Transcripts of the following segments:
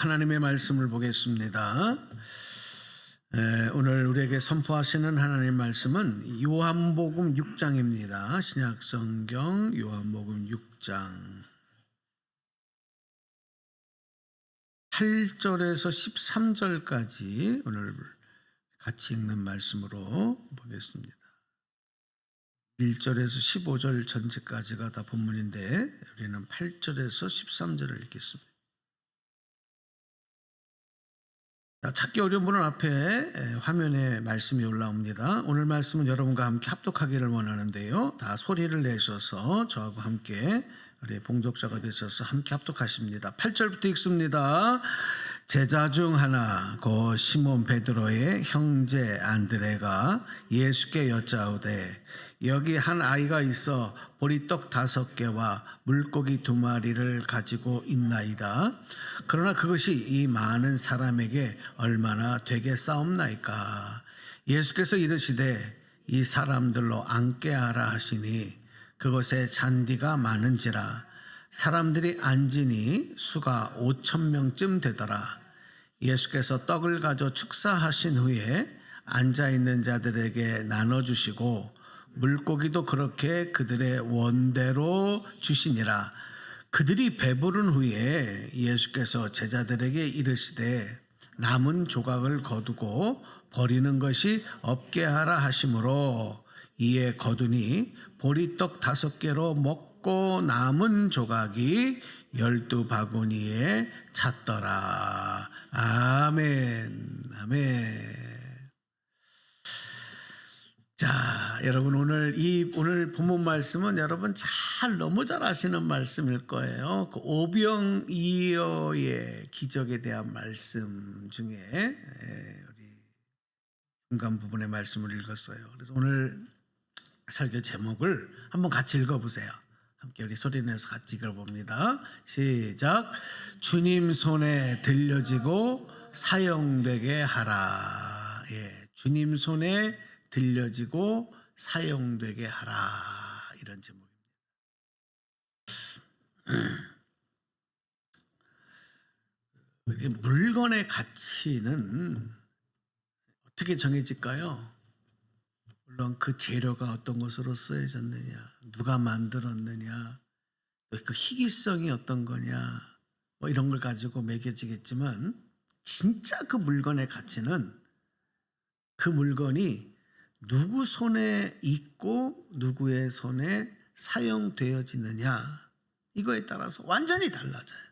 하나님의 말씀을 보겠습니다. 오늘 우리에게 선포하시는 하나님의 말씀은 요한복음 6장입니다. 신약성경 요한복음 6장 8절에서 13절까지 오늘 같이 읽는 말씀으로 보겠습니다. 1절에서 15절 전체까지가 다 본문인데 우리는 8절에서 13절을 읽겠습니다. 찾기 어려운 분은 앞에 화면에 말씀이 올라옵니다. 오늘 말씀은 여러분과 함께 합독하기를 원하는데요. 다 소리를 내셔서 저하고 함께 우리 봉독자가 되셔서 함께 합독하십니다. 8절부터 읽습니다. 제자 중 하나 곧 시몬 베드로의 형제 안드레가 예수께 여짜오되 여기 한 아이가 있어 보리떡 5개와 물고기 2마리를 가지고 있나이다. 그러나 그것이 이 많은 사람에게 얼마나 되겠사옵나이까. 예수께서 이르시되 이 사람들로 앉게 하라 하시니 그곳에 잔디가 많은지라 사람들이 앉으니 수가 5,000명쯤 되더라. 예수께서 떡을 가져 축사하신 후에 앉아있는 자들에게 나눠주시고 물고기도 그렇게 그들의 원대로 주시니라. 그들이 배부른 후에 예수께서 제자들에게 이르시되 남은 조각을 거두고 버리는 것이 없게 하라 하시므로 이에 거두니 보리떡 5개로 먹고 남은 조각이 12바구니에 찼더라. 아멘. 아멘. 자, 여러분 오늘 본문 말씀은 여러분 너무 잘 아시는 말씀일 거예요. 그 오병이어의 기적에 대한 말씀 중에 우리 중간 부분의 말씀을 읽었어요. 그래서 오늘 설교 제목을 한번 같이 읽어보세요. 함께 우리 소리 내서 같이 읽어봅니다. 시작. 주님 손에 들려지고 사용되게 하라. 주님 손에 들려지고 사용되게 하라. 이런 제목입니다. 물건의 가치는 어떻게 정해질까요? 물론 그 재료가 어떤 것으로 쓰여졌느냐, 누가 만들었느냐, 그 희귀성이 어떤 거냐, 이런 걸 가지고 매겨지겠지만 진짜 그 물건의 가치는 그 물건이 누구 손에 있고 누구의 손에 사용되어지느냐, 이거에 따라서 완전히 달라져요.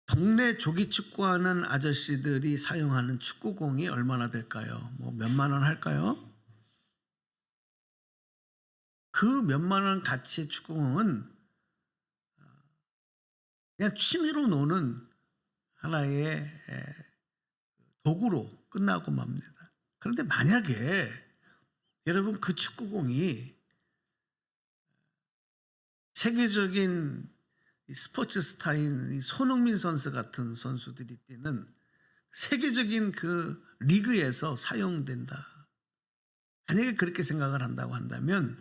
동네 조기 축구하는 아저씨들이 사용하는 축구공이 얼마나 될까요? 몇만 원 할까요? 그 몇만 원 가치의 축구공은 그냥 취미로 노는 하나의 도구로 끝나고 맙니다. 그런데 만약에 여러분 그 축구공이 세계적인 스포츠 스타인 손흥민 선수 같은 선수들이 뛰는 세계적인 그 리그에서 사용된다. 만약에 그렇게 생각을 한다고 한다면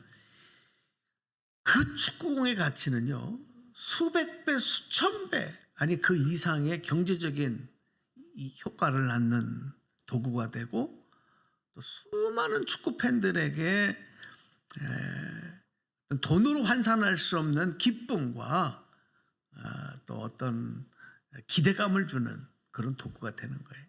그 축구공의 가치는요, 수백 배, 수천 배, 아니 그 이상의 경제적인 이 효과를 낳는 도구가 되고 또 수많은 축구 팬들에게 돈으로 환산할 수 없는 기쁨과 또 어떤 기대감을 주는 그런 도구가 되는 거예요.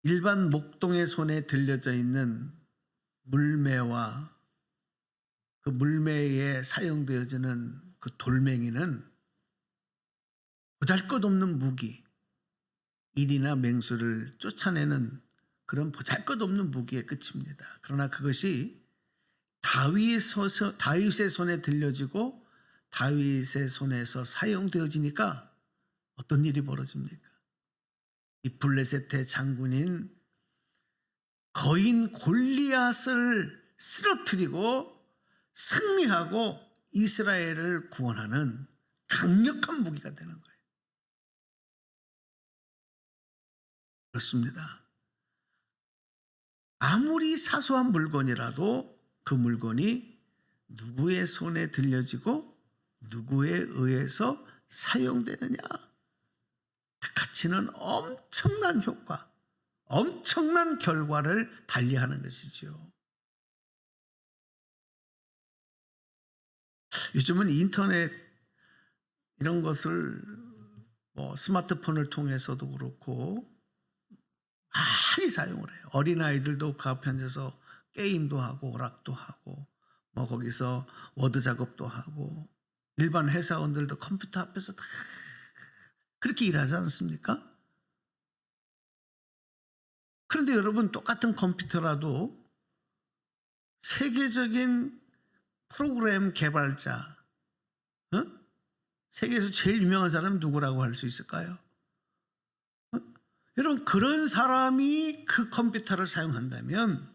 일반 목동의 손에 들려져 있는 물매와 그 물매에 사용되어지는 그 돌멩이는 보잘것없는 무기, 일이나 맹수를 쫓아내는 그런 보잘것없는 무기에 끝입니다. 그러나 그것이 다윗의 손에 들려지고 다윗의 손에서 사용되어지니까 어떤 일이 벌어집니까? 이 블레셋의 장군인 거인 골리앗을 쓰러뜨리고 승리하고 이스라엘을 구원하는 강력한 무기가 되는 거예요. 그렇습니다. 아무리 사소한 물건이라도 그 물건이 누구의 손에 들려지고 누구에 의해서 사용되느냐. 그 가치는 엄청난 효과, 엄청난 결과를 달리하는 것이죠. 요즘은 인터넷 이런 것을 스마트폰을 통해서도 그렇고 많이 사용을 해요. 어린아이들도 그 앞에 앉아서 게임도 하고 오락도 하고 거기서 워드 작업도 하고 일반 회사원들도 컴퓨터 앞에서 다 그렇게 일하지 않습니까? 그런데 여러분, 똑같은 컴퓨터라도 세계적인 프로그램 개발자, 세계에서 제일 유명한 사람이 누구라고 할 수 있을까요? 여러분, 그런 사람이 그 컴퓨터를 사용한다면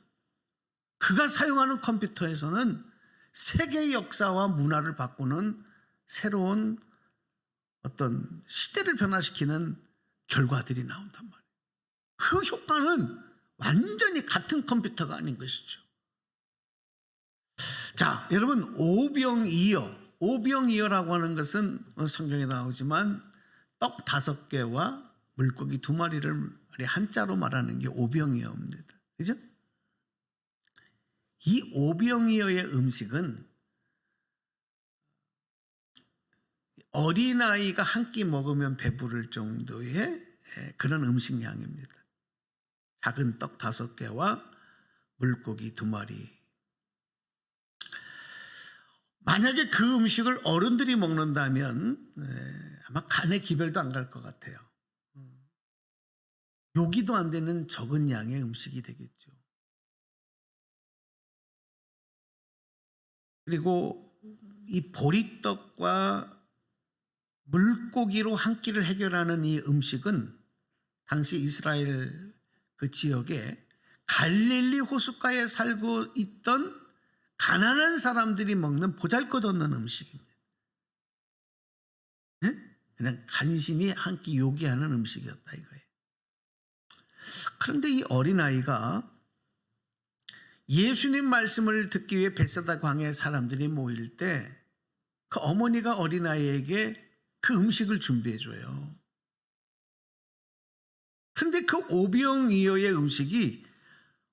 그가 사용하는 컴퓨터에서는 세계 역사와 문화를 바꾸는 새로운 어떤 시대를 변화시키는 결과들이 나온단 말이에요. 그 효과는 완전히 같은 컴퓨터가 아닌 것이죠. 자, 여러분, 오병이어라고 하는 것은 성경에 나오지만 떡 5개와 물고기 2마리를 한자로 말하는 게 오병이어입니다. 그죠? 이 오병이어의 음식은 어린아이가 한 끼 먹으면 배부를 정도의 그런 음식량입니다. 작은 떡 5개와 물고기 2마리. 만약에 그 음식을 어른들이 먹는다면 아마 간에 기별도 안 갈 것 같아요. 요기도 안 되는 적은 양의 음식이 되겠죠. 그리고 이 보리떡과 물고기로 한 끼를 해결하는 이 음식은 당시 이스라엘 그 지역에 갈릴리 호숫가에 살고 있던 가난한 사람들이 먹는 보잘것없는 음식입니다. 그냥 간신히 한 끼 요기하는 음식이었다 이거예요. 그런데 이 어린아이가 예수님 말씀을 듣기 위해 벳사다 광야에 사람들이 모일 때 그 어머니가 어린아이에게 그 음식을 준비해 줘요. 그런데 그 오병이어의 음식이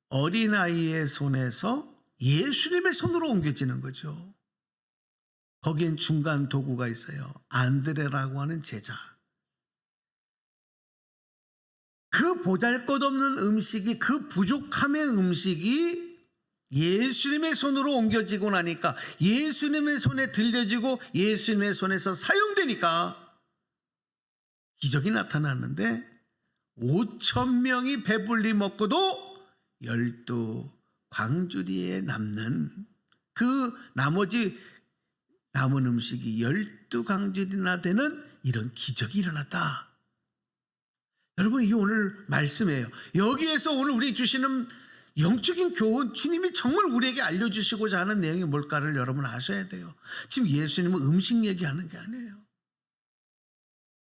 어린아이의 손에서 예수님의 손으로 옮겨지는 거죠. 거기엔 중간 도구가 있어요. 안드레라고 하는 제자. 그 보잘것없는 음식이, 그 부족함의 음식이 예수님의 손으로 옮겨지고 나니까, 예수님의 손에 들려지고 예수님의 손에서 사용되니까 기적이 나타났는데 5,000명이 배불리 먹고도 12 광주리에 남는 그 나머지 남은 음식이 12 광주리나 되는 이런 기적이 일어났다. 여러분, 이게 오늘 말씀이에요. 여기에서 오늘 우리 주시는 영적인 교훈, 주님이 정말 우리에게 알려주시고자 하는 내용이 뭘까를 여러분 아셔야 돼요. 지금 예수님은 음식 얘기하는 게 아니에요.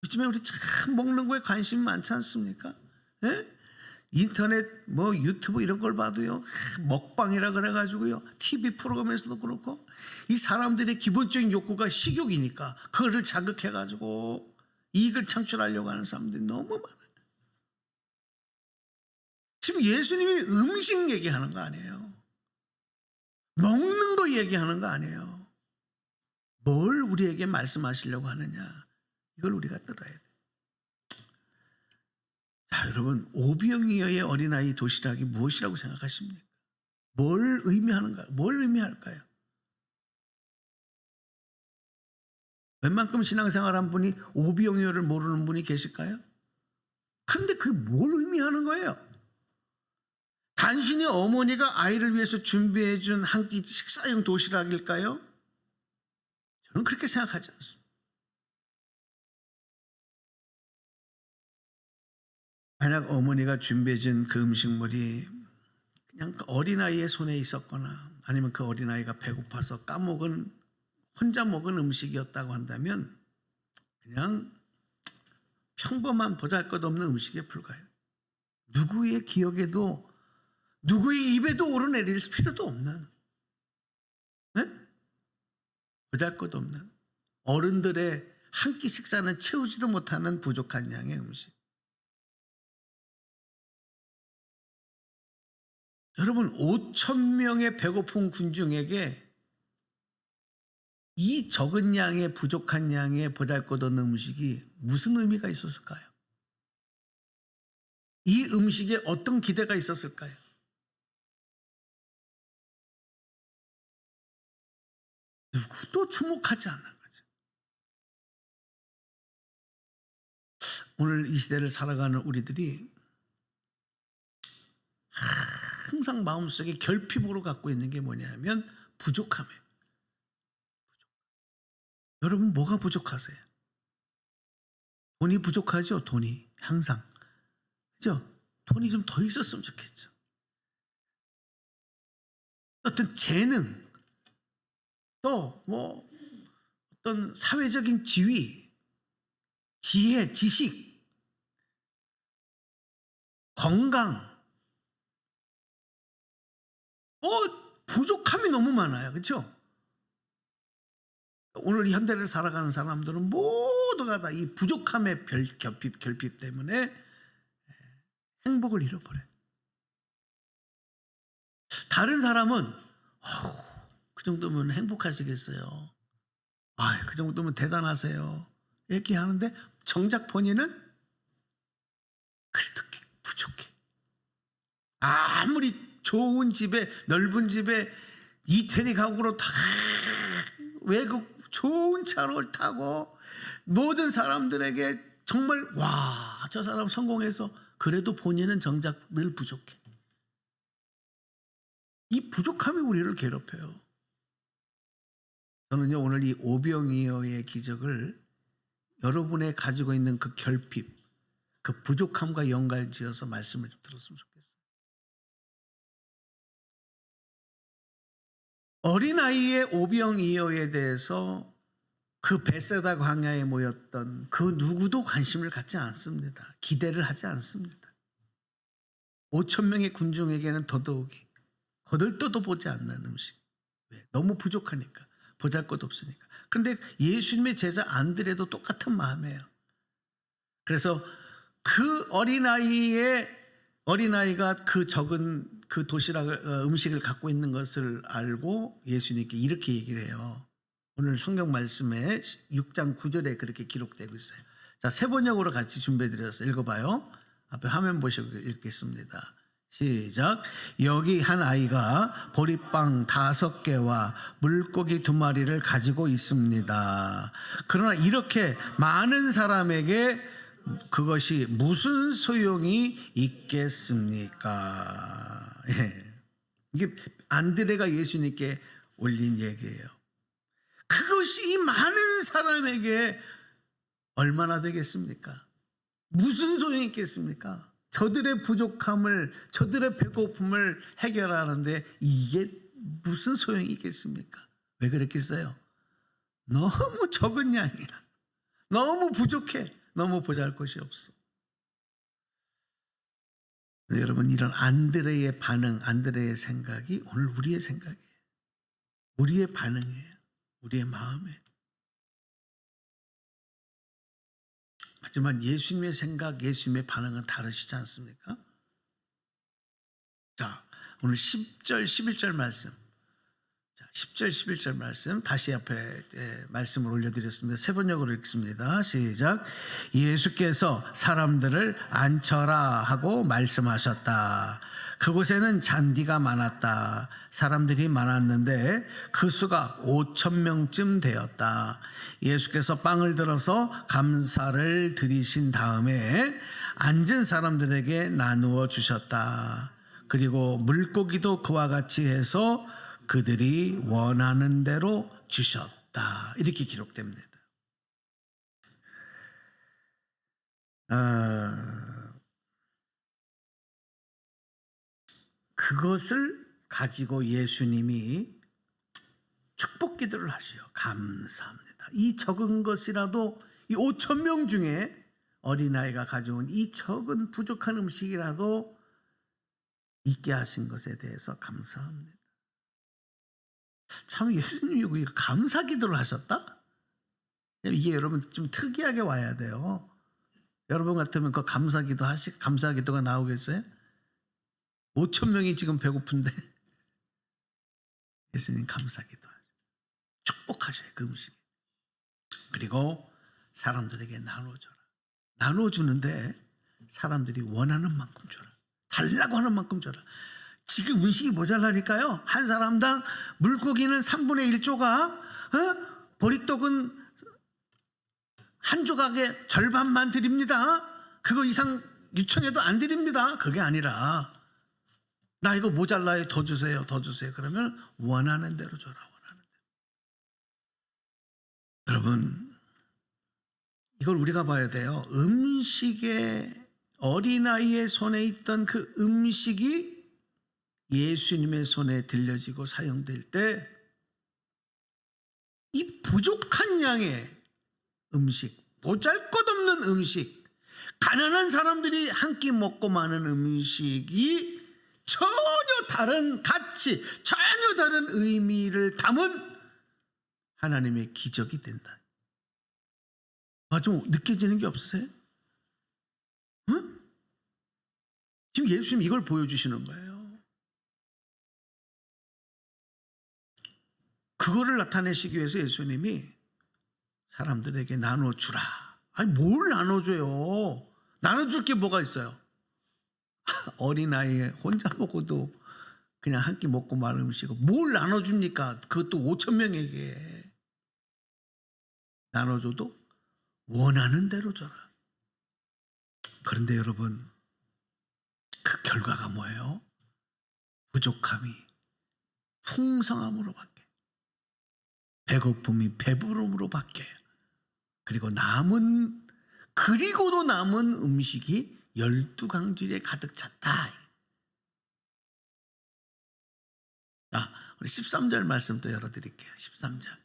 요즘에 우리 참 먹는 거에 관심이 많지 않습니까? 인터넷 유튜브 이런 걸 봐도요, 먹방이라 그래가지고요, TV 프로그램에서도 그렇고, 이 사람들의 기본적인 욕구가 식욕이니까 그거를 자극해가지고 이익을 창출하려고 하는 사람들이 너무 많아요. 지금 예수님이 음식 얘기하는 거 아니에요. 먹는 거 얘기하는 거 아니에요. 뭘 우리에게 말씀하시려고 하느냐, 이걸 우리가 들어야 돼요. 자, 여러분, 오병이어의 어린아이 도시락이 무엇이라고 생각하십니까? 뭘 의미하는가? 뭘 의미할까요? 웬만큼 신앙생활한 분이 오병이어를 모르는 분이 계실까요? 그런데 그게 뭘 의미하는 거예요? 단순히 어머니가 아이를 위해서 준비해 준 한 끼 식사용 도시락일까요? 저는 그렇게 생각하지 않습니다. 만약 어머니가 준비해 준 그 음식물이 그냥 그 어린아이의 손에 있었거나 아니면 그 어린아이가 배고파서 혼자 먹은 음식이었다고 한다면 그냥 평범한 보잘것없는 음식에 불과해요. 누구의 기억에도, 누구의 입에도 오르내릴 필요도 없는, 보잘것없는 어른들의 한 끼 식사는 채우지도 못하는 부족한 양의 음식. 여러분 5천 명의 배고픈 군중에게 이 적은 양의 부족한 양의 보잘것없는 음식이 무슨 의미가 있었을까요? 이 음식에 어떤 기대가 있었을까요? 누구도 주목하지 않는 거죠. 오늘 이 시대를 살아가는 우리들이 항상 마음속에 결핍으로 갖고 있는 게 뭐냐면 부족함이에요. 여러분 뭐가 부족하세요? 돈이 부족하죠? 돈이 항상. 그죠? 돈이 좀 더 있었으면 좋겠죠. 어떤 재능, 또 뭐 어떤 사회적인 지위, 지혜, 지식, 건강, 부족함이 너무 많아요. 그렇죠? 오늘 이 현대를 살아가는 사람들은 모두가 다 이 부족함의 결핍 때문에 행복을 잃어버려요. 다른 사람은 그 정도면 행복하시겠어요. 그 정도면 대단하세요. 이렇게 하는데 정작 본인은 그래도 부족해. 아무리 좋은 집에, 넓은 집에 이태리 가구로 다 외국 좋은 차를 타고 모든 사람들에게 정말 와, 저 사람 성공해서 그래도 본인은 정작 늘 부족해. 이 부족함이 우리를 괴롭혀요. 저는요 오늘 이 오병이어의 기적을 여러분의 가지고 있는 그 결핍, 그 부족함과 연관지어서 말씀을 좀 들었으면 좋겠어요. 어린아이의 오병이어에 대해서 그 베세다 광야에 모였던 그 누구도 관심을 갖지 않습니다. 기대를 하지 않습니다. 5천 명의 군중에게는 더더욱이 거들떠도 보지 않는 음식. 왜? 너무 부족하니까. 보잘것없으니까. 그런데 예수님의 제자 안드레도 똑같은 마음이에요. 그래서 그 어린아이가 그 적은 그 도시락을 음식을 갖고 있는 것을 알고 예수님께 이렇게 얘기를 해요. 오늘 성경 말씀에 6장 9절에 그렇게 기록되고 있어요. 자, 세 번역으로 같이 준비해드려서 읽어봐요. 앞에 화면 보시고 읽겠습니다. 시작. 여기 한 아이가 보리빵 5개와 물고기 2마리를 가지고 있습니다. 그러나 이렇게 많은 사람에게 그것이 무슨 소용이 있겠습니까? 이게 안드레가 예수님께 올린 얘기예요. 그것이 이 많은 사람에게 얼마나 되겠습니까? 무슨 소용이 있겠습니까? 저들의 부족함을, 저들의 배고픔을 해결하는데 이게 무슨 소용이 있겠습니까? 왜 그랬겠어요? 너무 적은 양이야. 너무 부족해. 너무 보잘것이 없어. 여러분 이런 안드레의 반응, 안드레의 생각이 오늘 우리의 생각이에요. 우리의 반응이에요. 우리의 마음이에요. 하지만 예수님의 생각, 예수님의 반응은 다르시지 않습니까? 자, 오늘 10절, 11절 말씀. 자, 10절, 11절 말씀 다시 앞에 말씀을 올려드렸습니다. 세 번역으로 읽습니다. 시작. 예수께서 사람들을 앉혀라 하고 말씀하셨다. 그곳에는 잔디가 많았다. 사람들이 많았는데 그 수가 5천 명쯤 되었다. 예수께서 빵을 들어서 감사를 드리신 다음에 앉은 사람들에게 나누어 주셨다. 그리고 물고기도 그와 같이 해서 그들이 원하는 대로 주셨다. 이렇게 기록됩니다. 그것을 가지고 예수님이 축복 기도를 하시오. 감사합니다. 이 적은 것이라도 이 5천 명 중에 어린아이가 가져온 이 적은 부족한 음식이라도 있게 하신 것에 대해서 감사합니다. 참 예수님이 감사 기도를 하셨다? 이게 여러분 좀 특이하게 와야 돼요. 여러분 같으면 그 감사 기도가 나오겠어요? 5천 명이 지금 배고픈데 예수님 감사 기도하셔. 축복하셔요, 그 음식. 그리고 사람들에게 나눠줘라. 나눠주는데 사람들이 원하는 만큼 줘라. 달라고 하는 만큼 줘라. 지금 음식이 모자라니까요. 한 사람당 물고기는 3분의 1조각, 보리떡은 한 조각의 절반만 드립니다. 그거 이상 요청해도 안 드립니다. 그게 아니라 나 이거 모자라요. 더 주세요. 더 주세요. 그러면 원하는 대로 줘라. 원하는 대로. 여러분, 이걸 우리가 봐야 돼요. 음식에 어린아이의 손에 있던 그 음식이 예수님의 손에 들려지고 사용될 때 이 부족한 양의 음식, 보잘것없는 음식, 가난한 사람들이 한 끼 먹고 마는 음식이 전혀 다른 가치, 전혀 다른 의미를 담은 하나님의 기적이 된다. 좀 느껴지는 게 없으세요? 응? 지금 예수님 이걸 보여주시는 거예요. 그거를 나타내시기 위해서 예수님이 사람들에게 나눠주라. 아니 뭘 나눠줘요? 나눠줄 게 뭐가 있어요? 어린아이 혼자 먹고도 그냥 한 끼 먹고 말 음식을 뭘 나눠줍니까? 그것도 5천 명에게 나눠줘도 원하는 대로 줘라. 그런데 여러분, 그 결과가 뭐예요? 부족함이 풍성함으로 바뀌어요. 배고픔이 배부름으로 바뀌어요. 그리고도 남은 음식이 12강줄에 가득 찼다. 우리 13절 말씀 또 열어드릴게요. 13절.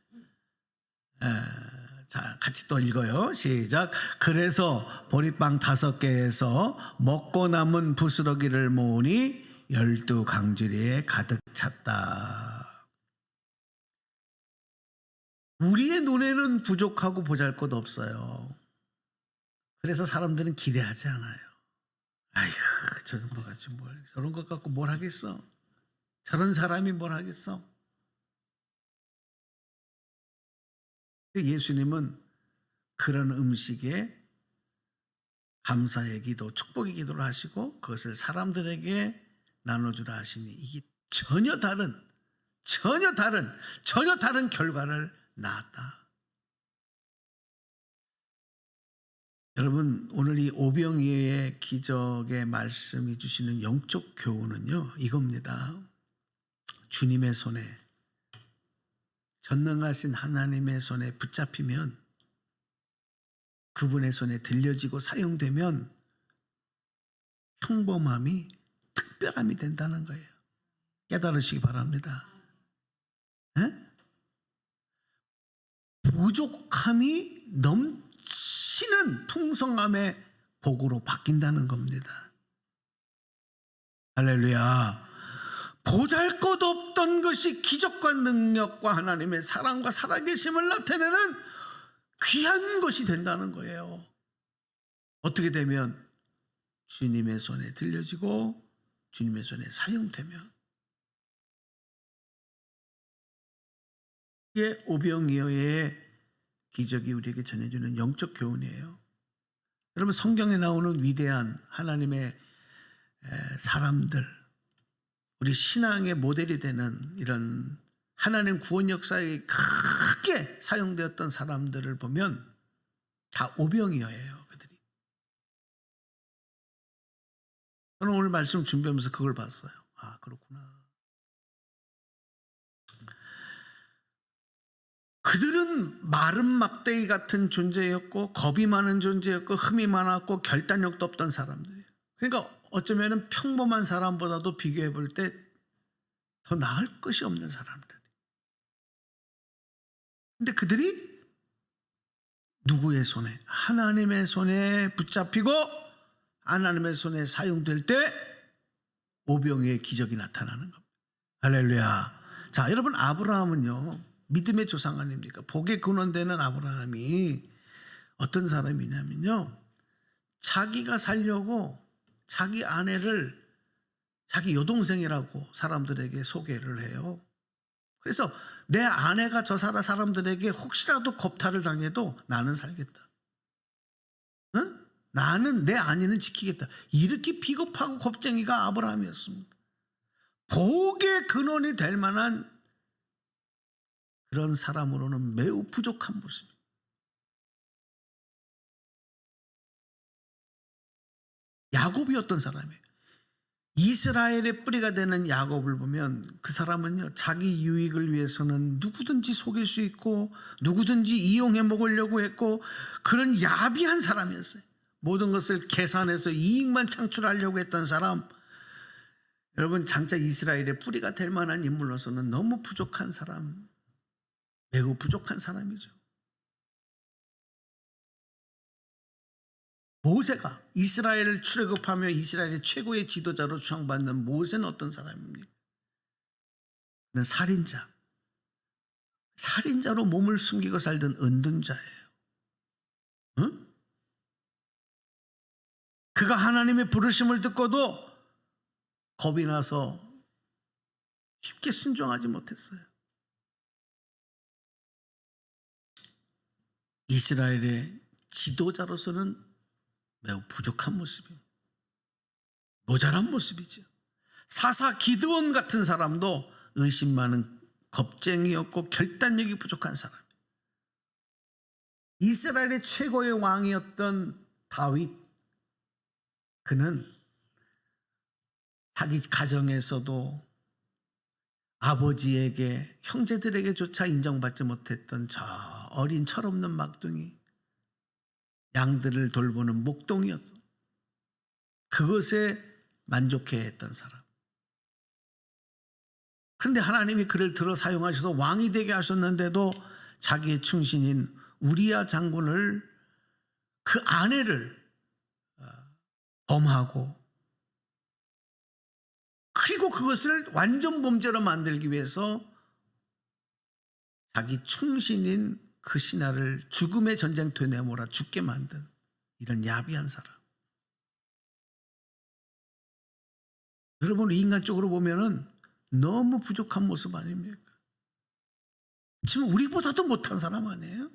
자, 같이 또 읽어요. 시작. 그래서 보리빵 5개에서 먹고 남은 부스러기를 모으니 12강줄에 가득 찼다. 우리의 눈에는 부족하고 보잘것 없어요. 그래서 사람들은 기대하지 않아요. 아이고, 저 정도 가지고 저런 것 갖고 뭘 하겠어? 저런 사람이 뭘 하겠어? 예수님은 그런 음식에 감사의 기도, 축복의 기도를 하시고 그것을 사람들에게 나눠주라 하시니 이게 전혀 다른 결과를 낳았다. 여러분, 오늘 이 오병이어의 기적의 말씀이 주시는 영적 교훈은요, 이겁니다. 주님의 손에, 전능하신 하나님의 손에 붙잡히면, 그분의 손에 들려지고 사용되면 평범함이 특별함이 된다는 거예요. 깨달으시기 바랍니다. 부족함이 넘치는 풍성함의 복으로 바뀐다는 겁니다. 할렐루야. 보잘것없던 것이 기적과 능력과 하나님의 사랑과 살아계심을 나타내는 귀한 것이 된다는 거예요. 어떻게 되면? 주님의 손에 들려지고 주님의 손에 사용되면. 이게 오병이어의 기적이 우리에게 전해주는 영적 교훈이에요. 여러분, 성경에 나오는 위대한 하나님의 사람들, 우리 신앙의 모델이 되는 이런 하나님 구원 역사에 크게 사용되었던 사람들을 보면 다 오병이어예요. 그들이. 저는 오늘 말씀 준비하면서 그걸 봤어요. 아, 그렇구나. 그들은 마른 막대기 같은 존재였고 겁이 많은 존재였고 흠이 많았고 결단력도 없던 사람들이에요. 그러니까 어쩌면 평범한 사람보다도 비교해 볼 때 더 나을 것이 없는 사람들. 근데 그들이 누구의 손에? 하나님의 손에 붙잡히고 하나님의 손에 사용될 때 오병이어의 기적이 나타나는 겁니다. 할렐루야. 자, 여러분, 아브라함은요, 믿음의 조상 아닙니까? 복의 근원되는 아브라함이 어떤 사람이냐면요, 자기가 살려고 자기 아내를 자기 여동생이라고 사람들에게 소개를 해요. 그래서 내 아내가 저 사람들에게 혹시라도 겁탈을 당해도 나는 살겠다. 응? 나는 내 아내는 지키겠다. 이렇게 비겁하고 겁쟁이가 아브라함이었습니다. 복의 근원이 될 만한 그런 사람으로는 매우 부족한 모습입니다. 야곱이 어떤 사람이에요? 이스라엘의 뿌리가 되는 야곱을 보면 그 사람은요, 자기 유익을 위해서는 누구든지 속일 수 있고 누구든지 이용해 먹으려고 했고 그런 야비한 사람이었어요. 모든 것을 계산해서 이익만 창출하려고 했던 사람. 여러분, 장차 이스라엘의 뿌리가 될 만한 인물로서는 너무 부족한 사람, 매우 부족한 사람이죠. 모세가 이스라엘을 출애굽하며 이스라엘의 최고의 지도자로 추앙받는 모세는 어떤 사람입니까? 그는 살인자로 몸을 숨기고 살던 은둔자예요. 응? 그가 하나님의 부르심을 듣고도 겁이 나서 쉽게 순종하지 못했어요. 이스라엘의 지도자로서는 매우 부족한 모습입니다. 모자란 모습이죠. 사사 기드온 같은 사람도 의심 많은 겁쟁이였고 결단력이 부족한 사람. 이스라엘의 최고의 왕이었던 다윗, 그는 자기 가정에서도 아버지에게, 형제들에게조차 인정받지 못했던 저 어린 철없는 막둥이, 양들을 돌보는 목동이었어. 그것에 만족해 했던 사람. 그런데 하나님이 그를 들어 사용하셔서 왕이 되게 하셨는데도 자기의 충신인 우리야 장군을, 그 아내를 범하고, 그리고 그것을 완전 범죄로 만들기 위해서 자기 충신인 그 신하를 죽음의 전쟁터에 내몰아 죽게 만든 이런 야비한 사람. 여러분, 인간적으로 보면은 너무 부족한 모습 아닙니까? 지금 우리보다도 못한 사람 아니에요?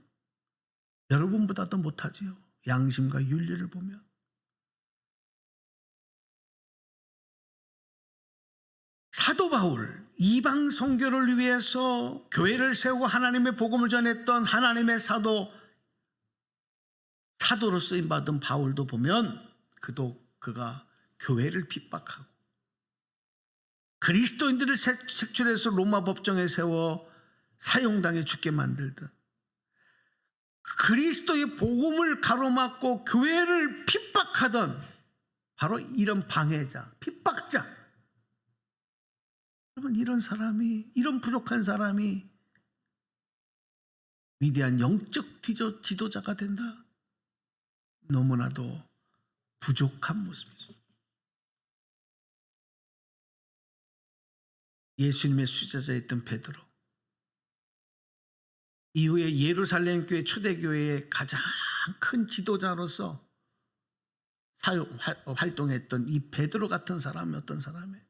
여러분보다도 못하지요. 양심과 윤리를 보면. 사도 바울, 이방 선교를 위해서 교회를 세우고 하나님의 복음을 전했던 하나님의 사도로 쓰임받은 바울도 보면 그가 교회를 핍박하고 그리스도인들을 색출해서 로마 법정에 세워 사형당해 죽게 만들던, 그리스도의 복음을 가로막고 교회를 핍박하던 바로 이런 방해자, 핍박자. 여러분, 이런 부족한 사람이 위대한 영적 지도자가 된다? 너무나도 부족한 모습이죠. 예수님의 수제자였던 베드로, 이후에 예루살렘 교회 초대교회의 가장 큰 지도자로서 활동했던 이 베드로 같은 사람이 어떤 사람이에요?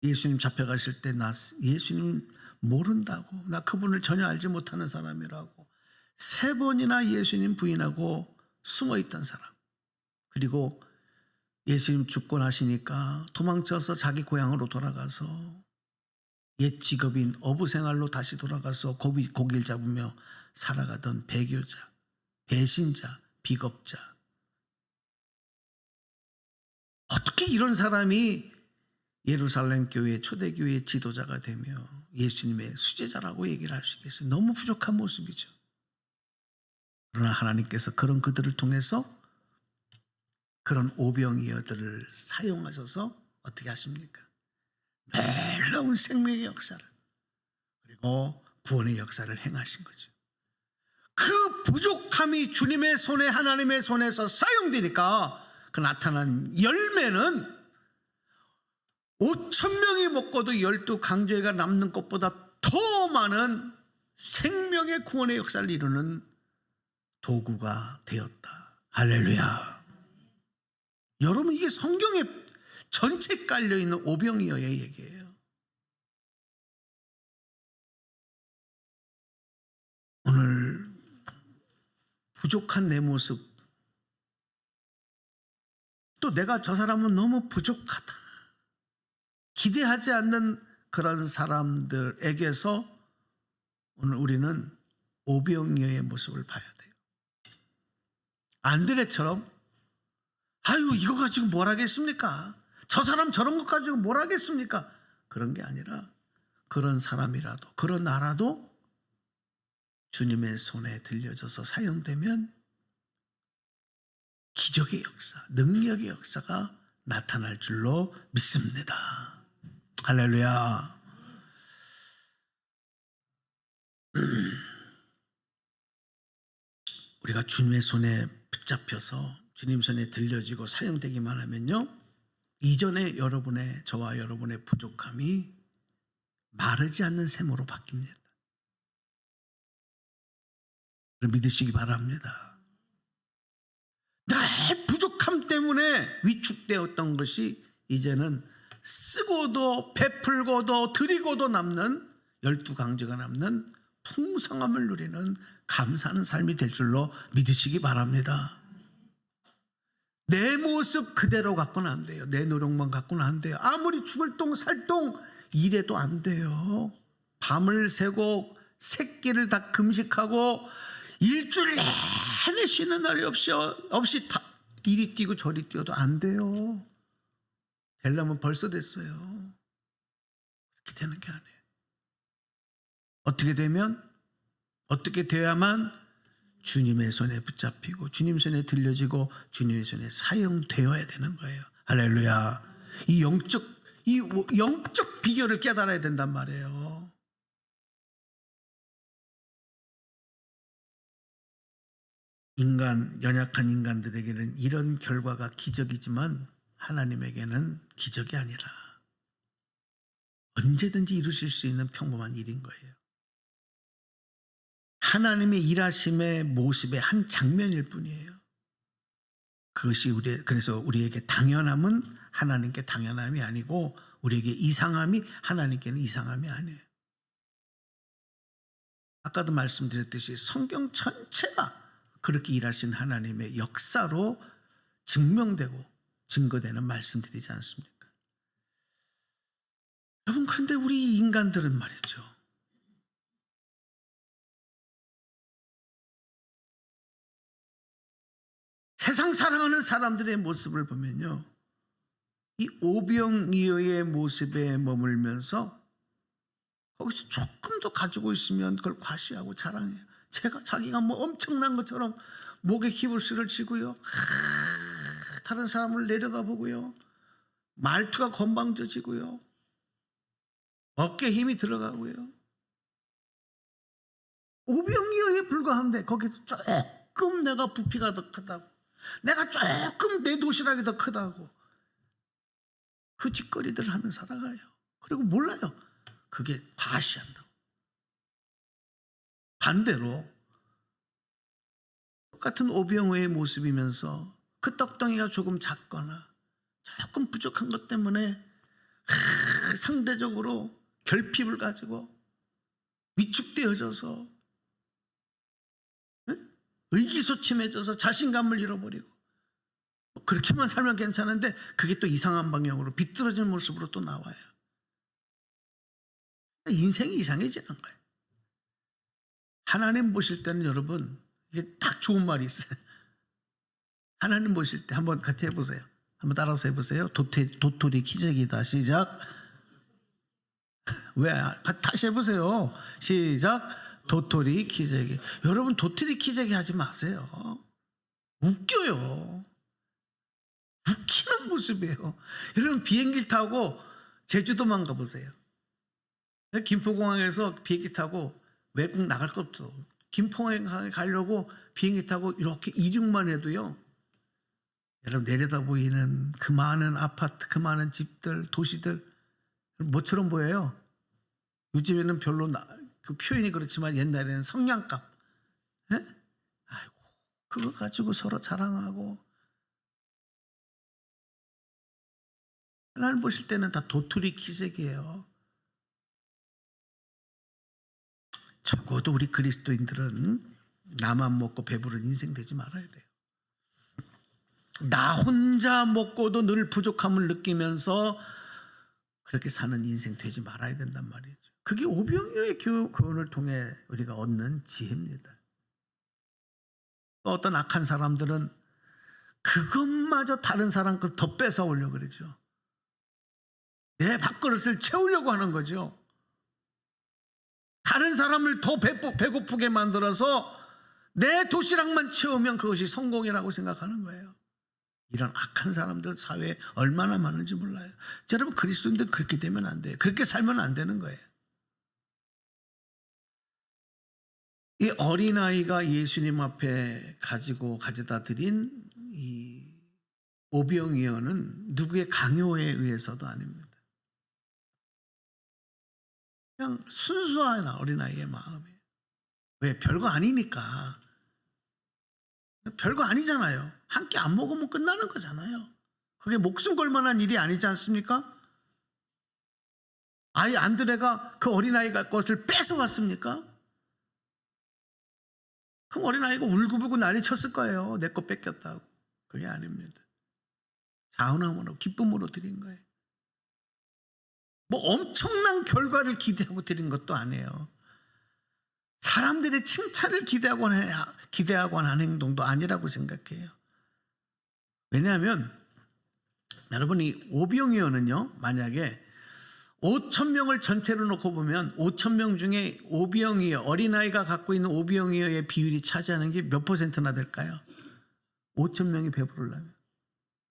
예수님 잡혀가실 때 나 예수님 모른다고, 나 그분을 전혀 알지 못하는 사람이라고 3번이나 예수님 부인하고 숨어있던 사람. 그리고 예수님 죽고 나시니까 도망쳐서 자기 고향으로 돌아가서 옛 직업인 어부생활로 다시 돌아가서 고기를 잡으며 살아가던 배교자, 배신자, 비겁자. 어떻게 이런 사람이 예루살렘 교회, 초대교회의 지도자가 되며 예수님의 수제자라고 얘기를 할 수 있겠어요? 너무 부족한 모습이죠. 그러나 하나님께서 그런 그들을 통해서 그런 오병이어들을 사용하셔서 어떻게 하십니까? 놀라운 생명의 역사를, 그리고 구원의 역사를 행하신 거죠. 그 부족함이 주님의 손에, 하나님의 손에서 사용되니까 그 나타난 열매는 5,000명이 먹고도 12강조회가 남는 것보다 더 많은 생명의 구원의 역사를 이루는 도구가 되었다. 할렐루야. 여러분, 이게 성경에 전체 깔려있는 오병이어의 얘기예요. 오늘 부족한 내 모습, 또 내가 저 사람은 너무 부족하다, 기대하지 않는 그런 사람들에게서 오늘 우리는 오병이어의 모습을 봐야 돼요. 안드레처럼 아유 이거 가지고 뭘 하겠습니까? 저 사람 저런 것 가지고 뭘 하겠습니까? 그런 게 아니라 그런 사람이라도 그런 나라도 주님의 손에 들려져서 사용되면 기적의 역사, 능력의 역사가 나타날 줄로 믿습니다. 할렐루야. 우리가 주님의 손에 붙잡혀서 주님 손에 들려지고 사용되기만 하면요, 이전에 저와 여러분의 부족함이 마르지 않는 샘으로 바뀝니다. 믿으시기 바랍니다. 나의 부족함 때문에 위축되었던 것이 이제는 쓰고도 베풀고도 드리고도 남는 12강조가 남는 풍성함을 누리는 감사하는 삶이 될 줄로 믿으시기 바랍니다. 내 모습 그대로 갖고는 안 돼요. 내 노력만 갖고는 안 돼요. 아무리 죽을 똥 살똥 이래도 안 돼요. 밤을 새고 새끼를 다 금식하고 일주일 내내 쉬는 날이 없이 다 이리 뛰고 저리 뛰어도 안 돼요. 되려면 벌써 됐어요. 그렇게 되는 게 아니에요. 어떻게 돼야만 주님의 손에 붙잡히고 주님 손에 들려지고 주님의 손에 사용되어야 되는 거예요. 할렐루야. 이 영적 비결을 깨달아야 된단 말이에요. 연약한 인간들에게는 이런 결과가 기적이지만 하나님에게는 기적이 아니라 언제든지 이루실 수 있는 평범한 일인 거예요. 하나님의 일하심의 모습의 한 장면일 뿐이에요. 그것이 그래서 우리에게 당연함은 하나님께 당연함이 아니고 우리에게 이상함이 하나님께는 이상함이 아니에요. 아까도 말씀드렸듯이 성경 전체가 그렇게 일하신 하나님의 역사로 증명되고 증거되는 말씀들이지 않습니까? 여러분, 그런데 우리 인간들은 말이죠, 세상 사랑하는 사람들의 모습을 보면요, 이 오병이어의 모습에 머물면서 거기서 조금 더 가지고 있으면 그걸 과시하고 자랑해요. 자기가 뭐 엄청난 것처럼 목에 기부스를 치고요, 다른 사람을 내려다보고요, 말투가 건방져지고요, 어깨에 힘이 들어가고요. 오병이어에 불과한데 거기서 조금 내가 부피가 더 크다고, 내가 조금 내 도시락이 더 크다고 그 짓거리들을 하며 살아가요. 그리고 몰라요, 그게 과시한다고. 반대로 똑같은 오병이어의 모습이면서 그 떡덩이가 조금 작거나 조금 부족한 것 때문에 상대적으로 결핍을 가지고 위축되어져서 의기소침해져서 자신감을 잃어버리고 그렇게만 살면 괜찮은데 그게 또 이상한 방향으로 비뚤어진 모습으로 또 나와요. 인생이 이상해지는 거예요. 하나님 보실 때는 여러분, 이게 딱 좋은 말이 있어요. 하나님 보실 때 한번 같이 해보세요. 한번 따라서 해보세요. 도토리 기적이다. 시작. 왜? 다시 해보세요. 시작. 도토리 기저귀. 여러분, 도토리 기저귀 하지 마세요. 웃겨요. 웃기는 모습이에요. 여러분, 비행기 타고 제주도만 가보세요. 김포공항에서 비행기 타고 외국 나갈 것도 없어. 김포공항에 가려고 비행기 타고 이렇게 이륙만 해도요, 여러분 내려다 보이는 그 많은 아파트, 그 많은 집들, 도시들, 뭐처럼 보여요? 요즘에는 별로 그 표현이 그렇지만 옛날에는 성냥갑. 예? 아이고, 그거 가지고 서로 자랑하고. 하나님 보실 때는 다 도토리 키재기예요. 적어도 우리 그리스도인들은 나만 먹고 배부른 인생 되지 말아야 돼요. 나 혼자 먹고도 늘 부족함을 느끼면서 그렇게 사는 인생 되지 말아야 된단 말이죠. 그게 오병이어의 교훈을 통해 우리가 얻는 지혜입니다. 또 어떤 악한 사람들은 그것마저 다른 사람 거 더 뺏어오려고 그러죠. 내 밥그릇을 채우려고 하는 거죠. 다른 사람을 더 배고프게 만들어서 내 도시락만 채우면 그것이 성공이라고 생각하는 거예요. 이런 악한 사람들 사회에 얼마나 많은지 몰라요. 여러분, 그리스도인들 그렇게 되면 안 돼요. 그렇게 살면 안 되는 거예요. 이 어린아이가 예수님 앞에 가져다 드린 이 오병이어는 누구의 강요에 의해서도 아닙니다. 그냥 순수한 어린아이의 마음이에요. 왜? 별거 아니니까. 별거 아니잖아요. 한 끼 안 먹으면 끝나는 거잖아요. 그게 목숨 걸 만한 일이 아니지 않습니까? 아이 안드레가 그 어린아이가 것을 뺏어왔습니까? 그럼 어린아이가 울고불고 난리 쳤을 거예요. 내 거 뺏겼다고. 그게 아닙니다. 자원함으로 기쁨으로 드린 거예요. 뭐 엄청난 결과를 기대하고 드린 것도 아니에요. 사람들의 칭찬을 기대하거나 하는 행동도 아니라고 생각해요. 왜냐하면 여러분, 이 오병이어는요, 만약에 5,000명을 전체로 놓고 보면 5,000명 중에 오병이어, 어린아이가 갖고 있는 오병이어의 비율이 차지하는 게 몇 퍼센트나 될까요? 5,000명이 배부르려면.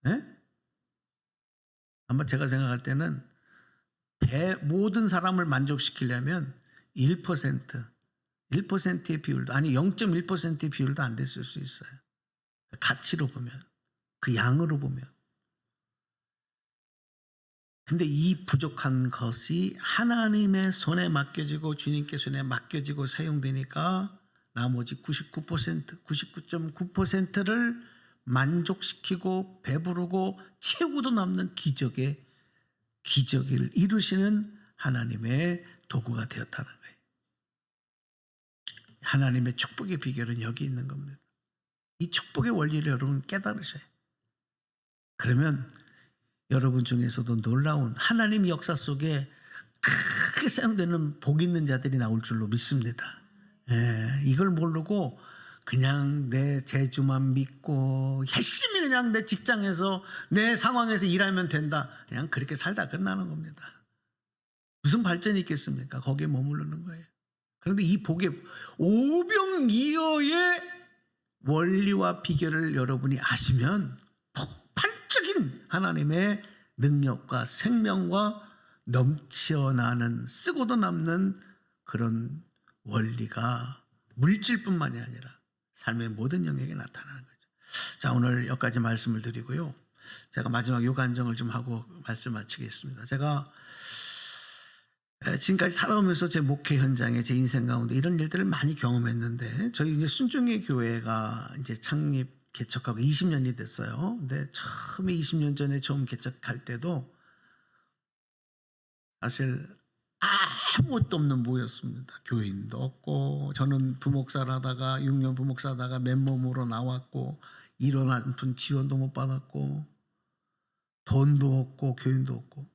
네? 아마 제가 생각할 때는 모든 사람을 만족시키려면 1%의 비율도, 아니 0.1%의 비율도 안 됐을 수 있어요. 가치로 보면, 그 양으로 보면. 근데 이 부족한 것이 하나님의 손에 맡겨지고 주님께 손에 맡겨지고 사용되니까 나머지 99.9%를 만족시키고 배부르고 채우고도 남는 기적을 이루시는 하나님의 도구가 되었다는 거예요. 하나님의 축복의 비결은 여기 있는 겁니다. 이 축복의 원리를 여러분 깨달으셔요. 그러면 여러분 중에서도 놀라운 하나님 역사 속에 크게 사용되는 복 있는 자들이 나올 줄로 믿습니다. 이걸 모르고 그냥 내 재주만 믿고 열심히 그냥 내 직장에서 내 상황에서 일하면 된다, 그냥 그렇게 살다 끝나는 겁니다. 무슨 발전이 있겠습니까? 거기에 머무르는 거예요. 그런데 이 복의 오병이어의 원리와 비결을 여러분이 아시면 폭발적인 하나님의 능력과 생명과 넘쳐나는, 쓰고도 남는 그런 원리가 물질뿐만이 아니라 삶의 모든 영역에 나타나는 거죠. 자, 오늘 여기까지 말씀을 드리고요. 제가 마지막 요간증을 좀 하고 말씀 마치겠습니다. 제가 지금까지 살아오면서 제 목회 현장에 제 인생 가운데 이런 일들을 많이 경험했는데, 저희 이제 순종의 교회가 이제 개척하고 20년이 됐어요. 근데 처음에 20년 전에 처음 개척할 때도 사실 아무것도 없는 모였습니다. 교인도 없고, 저는 부목사를 하다가 6년 부목사 하다가 맨몸으로 나왔고, 일원 한 푼 지원도 못 받았고, 돈도 없고 교인도 없고.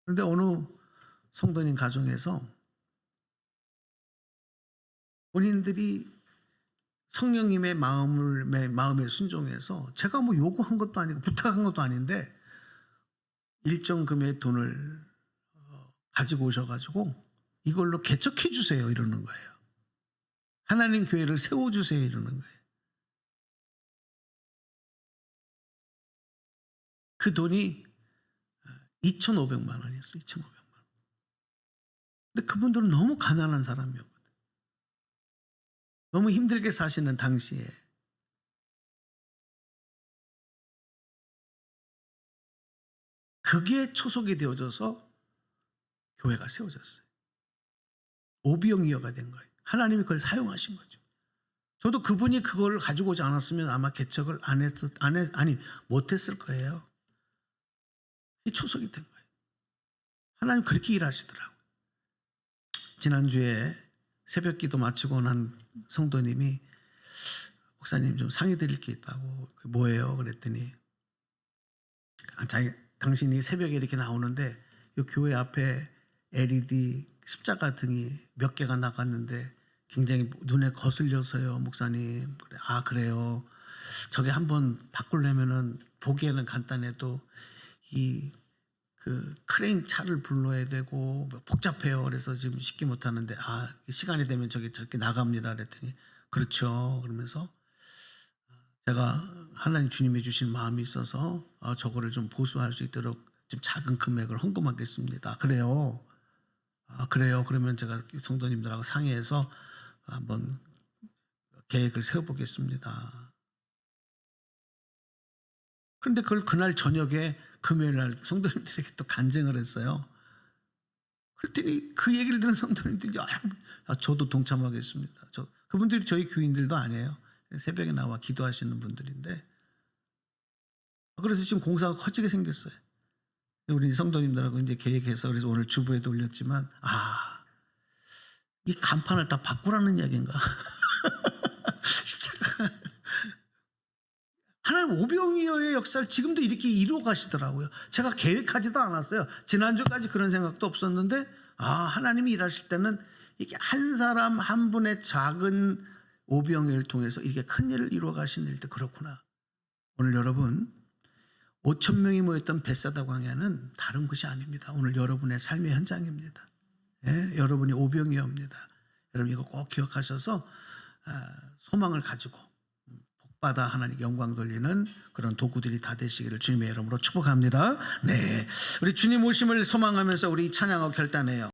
그런데 어느 성도님 가정에서 본인들이 성령님의 마음에 순종해서, 제가 뭐 요구한 것도 아니고 부탁한 것도 아닌데 일정 금액의 돈을 가지고 오셔가지고 이걸로 개척해 주세요 이러는 거예요. 하나님 교회를 세워주세요 이러는 거예요. 그 돈이 2,500만 원이었어요. 2,500만 원. 근데 그분들은 너무 가난한 사람이었거든요. 너무 힘들게 사시는 당시에. 그게 초석이 되어져서 교회가 세워졌어요. 오병이어가 된 거예요. 하나님이 그걸 사용하신 거죠. 저도 그분이 그걸 가지고 오지 않았으면 아마 개척을 못했을 거예요. 이게 초석이 된 거예요. 하나님 그렇게 일하시더라고요. 지난주에 새벽 기도 마치고 난 성도님이 목사님 좀 상의 드릴 게 있다고. 뭐예요? 그랬더니 당신이 새벽에 이렇게 나오는데 이 교회 앞에 LED 십자가 등이 몇 개가 나갔는데 굉장히 눈에 거슬려서요, 목사님. 그래. 아, 그래요. 저게 한번 바꾸려면은 보기에는 간단해도 그 크레인 차를 불러야 되고 복잡해요. 그래서 지금 쉽게 못 하는데 시간이 되면 저렇게 나갑니다. 그랬더니 그렇죠. 그러면서 제가 하나님 주님이 주신 마음이 있어서 저거를 좀 보수할 수 있도록 좀 작은 금액을 헌금하겠습니다. 그래요. 그래요. 그러면 제가 성도님들하고 상의해서 한번 계획을 세워보겠습니다. 그런데 그걸 그날 저녁에 금요일 날 성도님들에게 또 간증을 했어요. 그랬더니 그 얘기를 들은 성도님들이 저도 동참하겠습니다. 그분들이 저희 교인들도 아니에요. 새벽에 나와 기도하시는 분들인데, 그래서 지금 공사가 커지게 생겼어요. 우리 성도님들하고 이제 계획해서 그래서 오늘 주부에도 올렸지만 이 간판을 다 바꾸라는 이야기인가? 십자가. 하나님 오병이어의 역사를 지금도 이렇게 이루어 가시더라고요. 제가 계획하지도 않았어요. 지난주까지 그런 생각도 없었는데 하나님이 일하실 때는 이렇게 한 사람 한 분의 작은 오병이어를 통해서 이렇게 큰 일을 이루어 가시는 일도 그렇구나. 오늘 여러분 5천 명이 모였던 벳사다 광야는 다른 곳이 아닙니다. 오늘 여러분의 삶의 현장입니다. 예? 여러분이 오병이어입니다. 여러분 이거 꼭 기억하셔서 소망을 가지고 복받아 하나님 영광 돌리는 그런 도구들이 다 되시기를 주님의 이름으로 축복합니다. 네, 우리 주님 오심을 소망하면서 우리 찬양하고 결단해요.